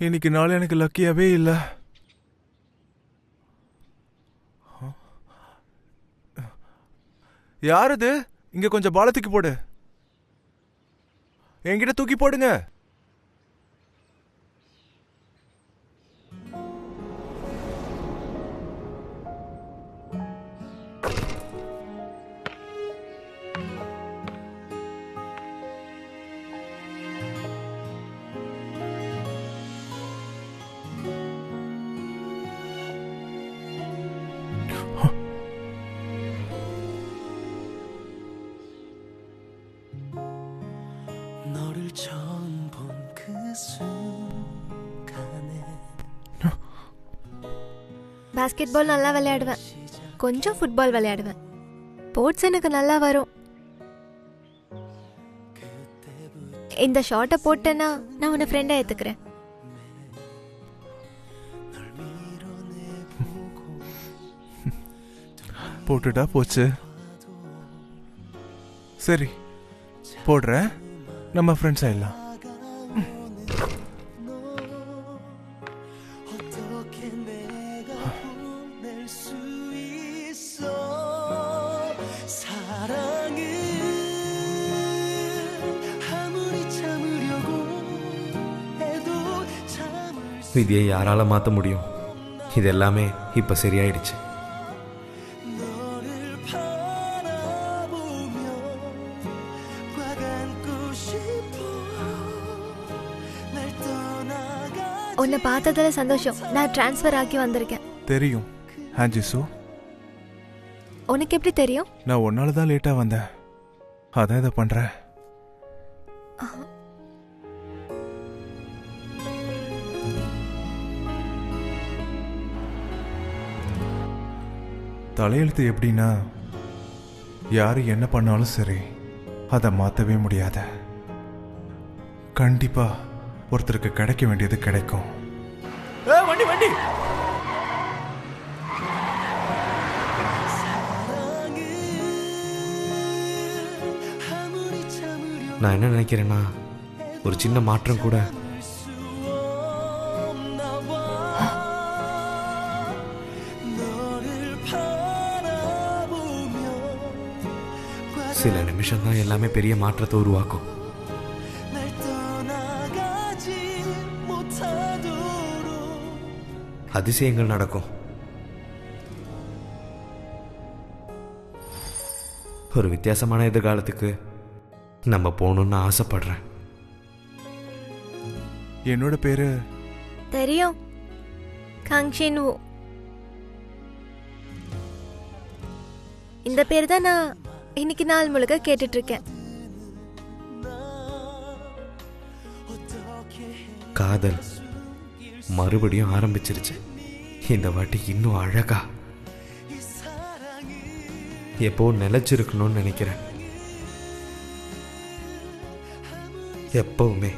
இன்னைக்கு நாள் எனக்கு லக்கியாவே இல்லை. யாரது? இங்க கொஞ்சம் பாலை தூக்கி போடு. என்கிட்ட தூக்கி போடுங்க. பாஸ்கெட் பால் நல்லா விளையாடுவேன், கொஞ்சம் ஃபுட்பால் விளையாடுவேன். ஸ்போர்ட்ஸ் எனக்கு நல்லா வரும். இந்த ஷார்ட்டை போட்டேன்னா நான் உன்னை ஃப்ரெண்டா ஏத்துக்கிறேன். போட்டுட்டா போச்சு. சரி, போடுறேன். நம்ம ஃப்ரெண்ட்ஸ் ஆயிடலாம். விதியை யாரால மாற்ற முடியும்? இது எல்லாமே இப்ப சரியாயிடுச்சு. உன்னை பார்த்ததுல சந்தோஷம். நான் டிரான்ஸ்ஃபர் ஆக்கி வந்திருக்கேன். தெரியும் ஹான்ஜிசு. உனக்கு எப்படி தெரியும்? நான் உன்னால தான் லேட்டா வந்தேன், அதான் இதை பண்றேன். தலையெழுத்து எப்படின்னா, யாரு என்ன பண்ணாலும் சரி அதை மாத்தவே முடியாத. கண்டிப்பா ஒருத்தருக்கு கிடைக்க வேண்டியது கிடைக்கும். வண்டி வண்டி. நான் என்ன நினைக்கிறேன்னா, ஒரு சின்ன மாற்றம் கூட சில நிமிஷம் தான் எல்லாமே பெரிய மாற்றத்தை உருவாக்கும். அதிசயங்கள் நடக்கும். ஒரு வித்தியாசமான எதிர்காலத்துக்கு நம்ம போகணும்னு ஆசைப்படுறேன். என்னோட பேரு தெரியும், காங்ஷின் வூ. இந்த பேர் தான் நான் இன்னைக்கு நாள் முழுக்க கேட்டுட்டு இருக்கேன். காதல் மறுபடியும் ஆரம்பிச்சிருச்சு. இந்த வாட்டி இன்னும் அழகா எப்போ நிலைச்சிருக்கணும்னு நினைக்கிறேன். எப்பவுமே